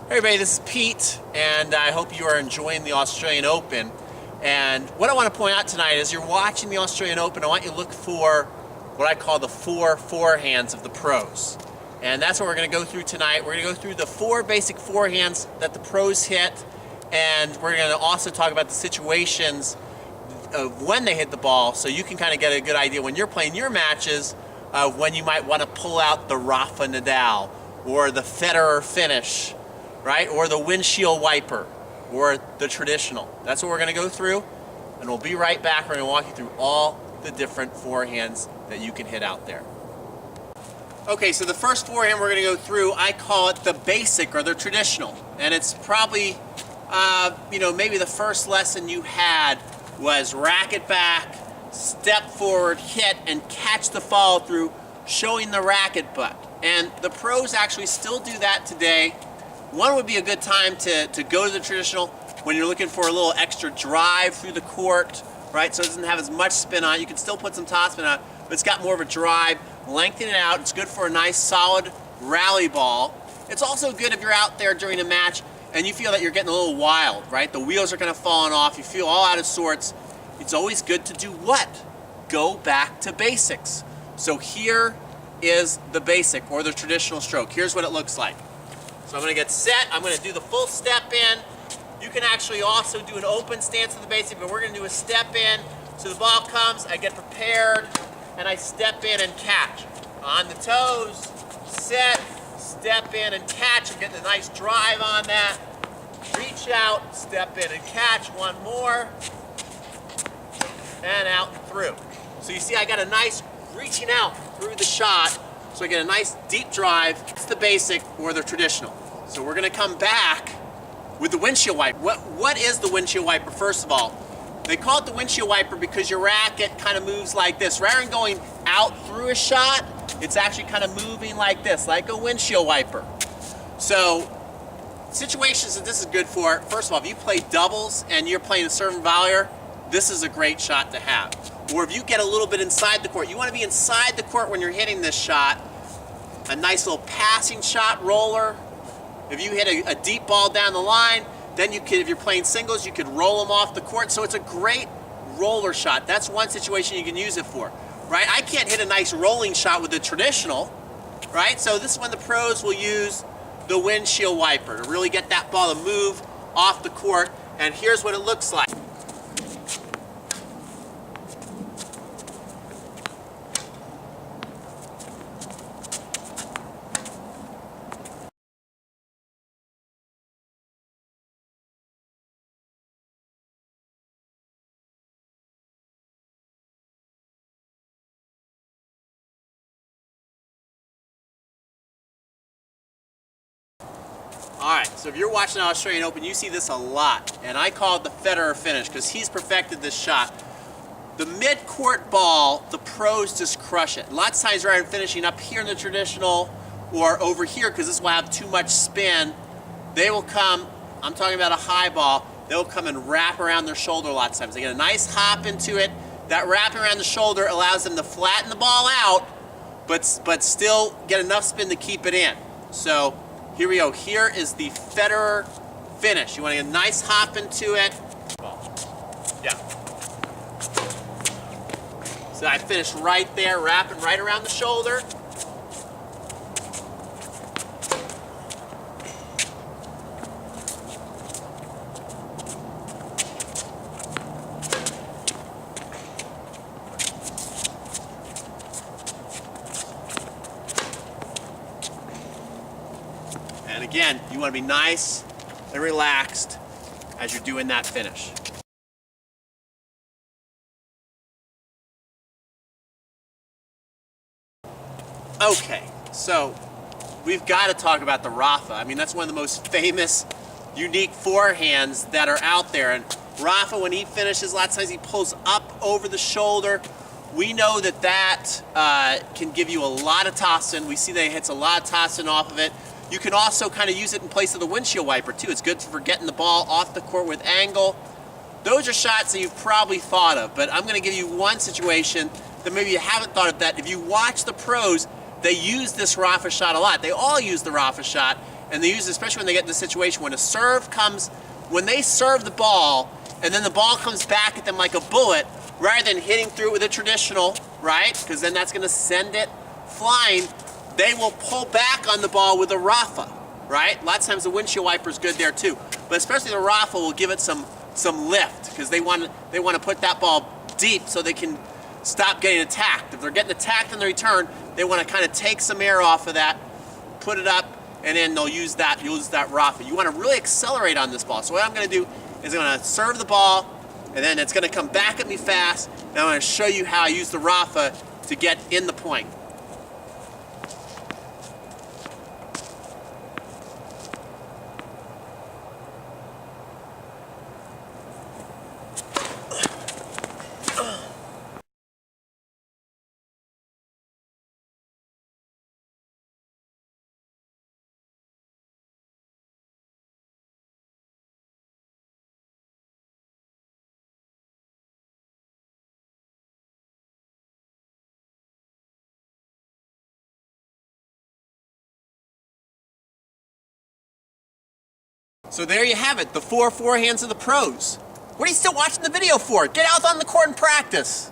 Hey everybody, this is Pete, and I hope you are enjoying the Australian Open. And what I want to point out tonight is you're watching the Australian Open, I want you to look for what I call the four forehands of the pros. And that's what we're going to go through tonight. We're going to go through the four basic forehands that the pros hit, and we're going to also talk about the situations of when they hit the ball, so you can kind of get a good idea when you're playing your matches of when you might want to pull out the Rafa Nadal or the Federer finish, right? Or the windshield wiper, or the traditional. That's what we're going to go through, and we'll be right back. We're going to walk you through all the different forehands that you can hit out there. Okay, so the first forehand we're going to go through, I call it the basic or the traditional, and it's probably, maybe the first lesson you had was racket back, step forward, hit, and catch the follow through, showing the racket butt. And the pros actually still do that today. One would be a good time to go to the traditional when you're looking for a little extra drive through the court, right? So it doesn't have as much spin on it. You can still put some topspin on it, but it's got more of a drive. Lengthen it out. It's good for a nice solid rally ball. It's also good if you're out there during a match and you feel that you're getting a little wild, right? The wheels are kind of falling off. You feel all out of sorts. It's always good to do what? Go back to basics. So here is the basic or the traditional stroke. Here's what it looks like. So I'm going to get set, I'm going to do the full step in. You can actually also do an open stance of the basic, but we're going to do a step in. So the ball comes, I get prepared, and I step in and catch. On the toes, set, step in and catch. I'm getting a nice drive on that. Reach out, step in and catch. One more. And out and through. So you see I got a nice reaching out through the shot. So I get a nice deep drive. It's the basic or the traditional. So we're going to come back with the windshield wiper. What is the windshield wiper, first of all? They call it the windshield wiper because your racket kind of moves like this. Rather than going out through a shot, it's actually kind of moving like this, like a windshield wiper. So situations that this is good for, first of all, if you play doubles and you're playing a serve and volleyer, this is a great shot to have. Or if you get a little bit inside the court, you want to be inside the court when you're hitting this shot. A nice little passing shot roller. If you hit a deep ball down the line, then you could, if you're playing singles, you could roll them off the court. So it's a great roller shot. That's one situation you can use it for, right? I can't hit a nice rolling shot with the traditional, right? So this is when the pros will use the windshield wiper to really get that ball to move off the court. And here's what it looks like. All right, so if you're watching the Australian Open, you see this a lot, and I call it the Federer finish because he's perfected this shot. The mid-court ball, the pros just crush it. Lots of times rather than finishing up here in the traditional or over here, because this will have too much spin, they will come, I'm talking about a high ball, they'll come and wrap around their shoulder lots of times. They get a nice hop into it. That wrap around the shoulder allows them to flatten the ball out, but still get enough spin to keep it in. So here we go. Here is the Federer finish. You want to get a nice hop into it. Yeah. So I finished right there, wrapping right around the shoulder. And again, you want to be nice and relaxed as you're doing that finish. Okay, so we've got to talk about the Rafa. I mean, that's one of the most famous, unique forehands that are out there. And Rafa, when he finishes, a lot of times he pulls up over the shoulder. We know that can give you a lot of topspin. We see that he hits a lot of topspin off of it. You can also kind of use it in place of the windshield wiper too. It's good for getting the ball off the court with angle. Those are shots that you've probably thought of, but I'm going to give you one situation that maybe you haven't thought of. That if you watch the pros, they use this Rafa shot a lot. They all use the Rafa shot, and they use it especially when they get in the situation when a serve comes, when they serve the ball, and then the ball comes back at them like a bullet, rather than hitting through it with a traditional, right? Because then that's going to send it flying. They will pull back on the ball with a rafa, right? A lot of times the windshield wiper is good there too, but especially the rafa will give it some lift because they want to put that ball deep so they can stop getting attacked. If they're getting attacked on the return, they want to kind of take some air off of that, put it up, and then they'll use that rafa. You want to really accelerate on this ball. So what I'm going to do is I'm going to serve the ball, and then it's going to come back at me fast, and I'm going to show you how I use the rafa to get in the point. So there you have it, the 4 forehands of the pros. What are you still watching the video for? Get out on the court and practice.